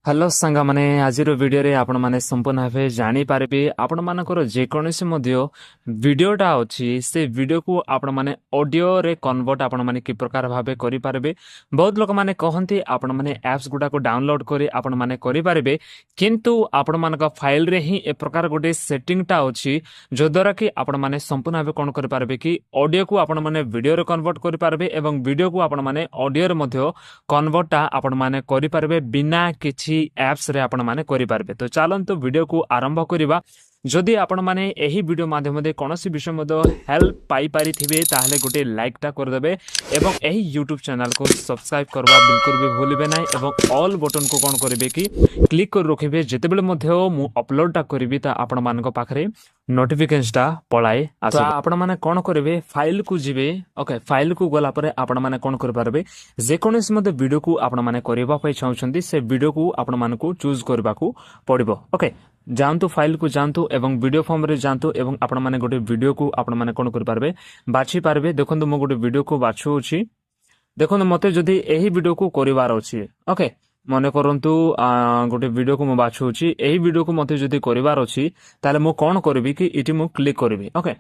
Hello ସାଙ୍ଗମାନେ ଆଜିର ଭିଡ଼ିଓରେ ଆପଣମାନେ ସମ୍ପୂର୍ଣ୍ଣ ଭାବେ ଜାଣିପାରିବେ ଆପଣମାନଙ୍କର ଯେକୌଣସି ମଧ୍ୟ ଭିଡ଼ିଓଟା ଅଛି ସେ ଭିଡ଼ିଓକୁ ଆପଣମାନେ ଅଡ଼ିଓରେ କନଭର୍ଟ ଆପଣମାନେ କି ପ୍ରକାର ଭାବେ କରିପାରିବେ। ବହୁତ ଲୋକମାନେ କହନ୍ତି ଆପଣମାନେ ଆପ୍ସ ଗୁଡ଼ାକୁ ଡାଉନଲୋଡ଼ କରି ଆପଣମାନେ କରିପାରିବେ, କିନ୍ତୁ ଆପଣମାନଙ୍କ ଫାଇଲରେ ହିଁ ଏ ପ୍ରକାର ଗୋଟେ ସେଟିଂଟା ଅଛି ଯଦ୍ୱାରା କି ଆପଣମାନେ ସମ୍ପୂର୍ଣ୍ଣ ଭାବେ କ'ଣ କରିପାରିବେ କି ଅଡ଼ିଓକୁ ଆପଣମାନେ ଭିଡ଼ିଓରେ କନଭର୍ଟ କରିପାରିବେ ଏବଂ ଭିଡ଼ିଓକୁ ଆପଣମାନେ ଅଡ଼ିଓରେ ମଧ୍ୟ କନଭର୍ଟଟା ଆପଣମାନେ କରିପାରିବେ ବିନା କିଛି apps ରେ ଆପଣମାନେ କରିପାରିବେ। ତ ଚାଲନ୍ତୁ ଭିଡ଼ିଓକୁ ଆରମ୍ଭ କରିବା। ଯଦି ଆପଣମାନେ ଏହି ଭିଡ଼ିଓ ମାଧ୍ୟମରେ କୌଣସି ବିଷୟ ମଧ୍ୟ ହେଲ୍ପ ପାଇପାରିଥିବେ ତାହେଲେ ଗୋଟେ ଲାଇକ୍ଟା କରିଦେବେ ଏବଂ ଏହି ୟୁଟ୍ୟୁବ୍ ଚ୍ୟାନେଲକୁ ସବସ୍କ୍ରାଇବ୍ କରିବା ବିଲକୁଲ ବି ଭୁଲିବେ ନାହିଁ ଏବଂ ଅଲ୍ ବଟନକୁ କ'ଣ କରିବେ କି କ୍ଲିକ୍ କରି ରଖିବେ। ଯେତେବେଳେ ମଧ୍ୟ ମୁଁ ଅପଲୋଡ଼ଟା କରିବି ତା ଆପଣମାନଙ୍କ ପାଖରେ ନୋଟିଫିକେସନଟା ପଳାଏ ଆସିବ। ଆପଣମାନେ କ'ଣ କରିବେ, ଫାଇଲକୁ ଯିବେ। ଓକେ, ଫାଇଲକୁ ଗଲା ପରେ ଆପଣମାନେ କ'ଣ କରିପାରିବେ, ଯେକୌଣସି ମଧ୍ୟ ଭିଡ଼ିଓକୁ ଆପଣମାନେ କରିବା ପାଇଁ ଚାହୁଁଛନ୍ତି ସେ ଭିଡ଼ିଓକୁ ଆପଣମାନଙ୍କୁ ଚୁଜ୍ କରିବାକୁ ପଡ଼ିବ। ଓକେ, ଯାଆନ୍ତୁ ଫାଇଲକୁ ଯାଆନ୍ତୁ ଏବଂ ଭିଡ଼ିଓ ଫର୍ମରେ ଯାଆନ୍ତୁ ଏବଂ ଆପଣମାନେ ଗୋଟେ ଭିଡ଼ିଓକୁ ଆପଣମାନେ କ'ଣ କରିପାରିବେ ବାଛିପାରିବେ। ଦେଖନ୍ତୁ ମୁଁ ଗୋଟେ ଭିଡ଼ିଓକୁ ବାଛୁଅଛି। ଦେଖନ୍ତୁ ମୋତେ ଯଦି ଏହି ଭିଡ଼ିଓକୁ କରିବାର ଅଛି, ଓକେ ମନେ କରନ୍ତୁ ଗୋଟେ ଭିଡ଼ିଓକୁ ମୁଁ ବାଛୁଅଛି, ଏହି ଭିଡ଼ିଓକୁ ମୋତେ ଯଦି କରିବାର ଅଛି ତାହେଲେ ମୁଁ କ'ଣ କରିବି କି ଏଠି ମୁଁ କ୍ଲିକ୍ କରିବି। ଓକେ,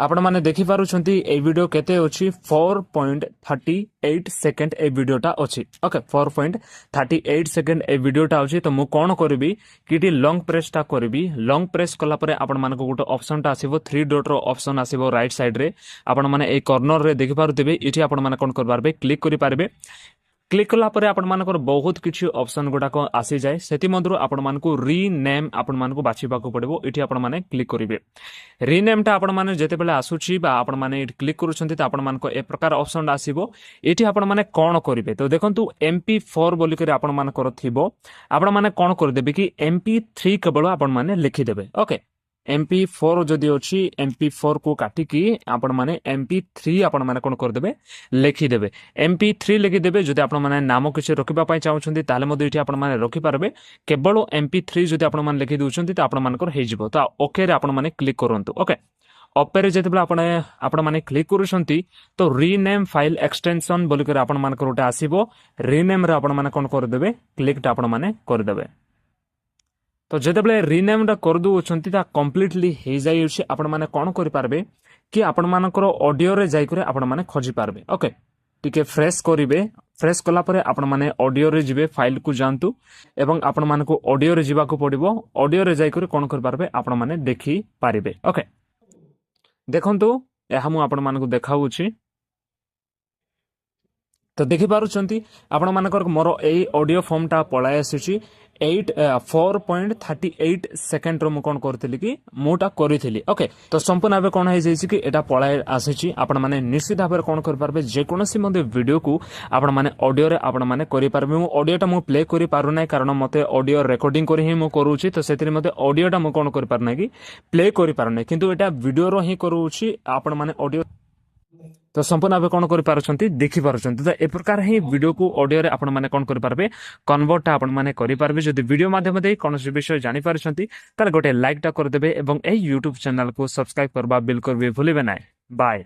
ଆପଣମାନେ ଦେଖିପାରୁଛନ୍ତି এই ভিডিও কেতে ଅଛି 4.38 সেকেন্ড এই ভিডিওটা ଅଛି। ওকে, 4.38 সেকেন্ড এই ভিডিওটা ଅଛି। তো ମୁଁ କ'ଣ କରିବି କି ଏଠି ଲଙ୍ଗ ପ୍ରେସ୍ଟା କରିବି। ଲଙ୍ଗ ପ୍ରେସ୍ କଲା ପରେ ଆପଣମାନଙ୍କୁ ଗୋଟେ ଅପସନ୍ଟା ଆସିବ, 3 ଡଟ୍ର ଅପସନ୍ ଆସିବ ରାଇଟ୍ ସାଇଡ଼୍ରେ। ଆପଣମାନେ এই କର୍ଣ୍ଣରରେ ଦେଖିପାରୁଥିବେ, ଏଠି ଆପଣମାନେ କ'ଣ କରିପାରିବେ କ୍ଲିକ୍ କରିପାରିବେ। କ୍ଲିକ୍ କଲା ପରେ ଆପଣମାନଙ୍କର ବହୁତ କିଛି ଅପସନ୍ ଗୁଡ଼ାକ ଆସିଯାଏ, ସେଥିମଧ୍ୟରୁ ଆପଣମାନଙ୍କୁ ରିନେମ୍ ଆପଣମାନଙ୍କୁ ବାଛିବାକୁ ପଡ଼ିବ। ଏଠି ଆପଣମାନେ କ୍ଲିକ୍ କରିବେ। ରିନେମ୍ଟା ଆପଣମାନେ ଯେତେବେଳେ ଆସୁଛି ବା ଆପଣମାନେ ଏଠି କ୍ଲିକ୍ କରୁଛନ୍ତି ତ ଆପଣମାନଙ୍କ ଏ ପ୍ରକାର ଅପସନ୍ଟା ଆସିବ। ଏଠି ଆପଣମାନେ କ'ଣ କରିବେ, ତ ଦେଖନ୍ତୁ MP4 ବୋଲିକରି ଆପଣମାନଙ୍କର ଥିବ, ଆପଣମାନେ କ'ଣ କରିଦେବେ କି MP3 କେବଳ ଆପଣମାନେ ଲେଖିଦେବେ। ଓକେ, MP4 ଯଦି ଅଛି MP4 କୁ କାଟିକି ଆପଣମାନେ MP3 ଆପଣମାନେ କ'ଣ କରିଦେବେ ଲେଖିଦେବେ। MP3 ଲେଖିଦେବେ। ଯଦି ଆପଣମାନେ ନାମ କିଛି ରଖିବା ପାଇଁ ଚାହୁଁଛନ୍ତି ତାହେଲେ ମଧ୍ୟ ଏଠି ଆପଣମାନେ ରଖିପାରିବେ। କେବଳ MP3 ଯଦି ଆପଣମାନେ ଲେଖି ଦେଉଛନ୍ତି ତ ଆପଣମାନଙ୍କର ହେଇଯିବ। ତ ଓକେରେ ଆପଣମାନେ କ୍ଲିକ୍ କରନ୍ତୁ। ଓକେ, ଅପେରେ ଯେତେବେଳେ ଆପଣମାନେ କ୍ଲିକ୍ କରୁଛନ୍ତି ତ ରିନେମ୍ ଫାଇଲ୍ ଏକ୍ସଟେନସନ୍ ବୋଲିକରି ଆପଣମାନଙ୍କର ଗୋଟେ ଆସିବ। ରିନେମ୍ରେ ଆପଣମାନେ କ'ଣ କରିଦେବେ କ୍ଲିକ୍ଟା ଆପଣମାନେ କରିଦେବେ। ତ ଯେତେବେଳେ ରିନେମ୍ଟା କରିଦେଉଛନ୍ତି ତା କମ୍ପ୍ଲିଟଲି ହେଇଯାଉଛି, ଆପଣମାନେ କ'ଣ କରିପାରିବେ କି ଆପଣମାନଙ୍କର ଅଡ଼ିଓରେ ଯାଇକରି ଆପଣମାନେ ଖୋଜିପାରିବେ। ଓକେ, ଟିକେ ଫ୍ରେଶ୍ କରିବେ। ଫ୍ରେଶ୍ କଲା ପରେ ଆପଣମାନେ ଅଡ଼ିଓରେ ଯିବେ, ଫାଇଲକୁ ଯାଆନ୍ତୁ ଏବଂ ଆପଣମାନଙ୍କୁ ଅଡ଼ିଓରେ ଯିବାକୁ ପଡ଼ିବ। ଅଡ଼ିଓରେ ଯାଇକରି କ'ଣ କରିପାରିବେ ଆପଣମାନେ ଦେଖିପାରିବେ। ଓକେ, ଦେଖନ୍ତୁ ଏହା ମୁଁ ଆପଣମାନଙ୍କୁ ଦେଖାଉଛି। ତ ଦେଖିପାରୁଛନ୍ତି ଆପଣମାନଙ୍କର ମୋର ଏଇ ଅଡ଼ିଓ ଫର୍ମଟା ପଳାଇ ଆସିଛି। 4.38 ସେକେଣ୍ଡର ମୁଁ କ'ଣ କରିଥିଲି କି ମୁଁଟା କରିଥିଲି। ଓକେ, ତ ସମ୍ପୂର୍ଣ୍ଣ ଭାବେ କ'ଣ ହେଇଯାଇଛି କି ଏଇଟା ପଳାଇ ଆସିଛି। ଆପଣମାନେ ନିଶ୍ଚିତ ଭାବରେ କ'ଣ କରିପାରିବେ, ଯେକୌଣସି ମଧ୍ୟ ଭିଡ଼ିଓକୁ ଆପଣମାନେ ଅଡ଼ିଓରେ ଆପଣମାନେ କରିପାରିବେ। ମୁଁ ଅଡ଼ିଓଟା ମୁଁ ପ୍ଲେ କରିପାରୁନାହିଁ କାରଣ ମୋତେ ଅଡ଼ିଓ ରେକର୍ଡ଼ିଂ କରି ହିଁ ମୁଁ କରୁଛି, ତ ସେଥିରେ ମୋତେ ଅଡ଼ିଓଟା ମୁଁ କ'ଣ କରିପାରୁନାହିଁ କି ପ୍ଲେ କରିପାରୁନାହିଁ, କିନ୍ତୁ ଏଇଟା ଭିଡ଼ିଓର ହିଁ କରୁଛି। ଆପଣମାନେ ଅଡ଼ିଓ ତ ସମ୍ପୂର୍ଣ୍ଣ ଭାବେ କ'ଣ କରିପାରୁଛନ୍ତି ଦେଖିପାରୁଛନ୍ତି। ତ ଏ ପ୍ରକାର ହିଁ ଭିଡ଼ିଓକୁ ଅଡ଼ିଓରେ ଆପଣମାନେ କ'ଣ କରିପାରିବେ କନଭର୍ଟଟା ଆପଣମାନେ କରିପାରିବେ। ଯଦି ଭିଡ଼ିଓ ମାଧ୍ୟମରେ କୌଣସି ବିଷୟ ଜାଣିପାରୁଛନ୍ତି ତାହେଲେ ଗୋଟେ ଲାଇକ୍ଟା କରିଦେବେ ଏବଂ ଏହି ୟୁଟ୍ୟୁବ୍ ଚ୍ୟାନେଲକୁ ସବସ୍କ୍ରାଇବ୍ କରିବା ବିଲକୁଲ ବି ଭୁଲିବେ ନାହିଁ। ବାଏ।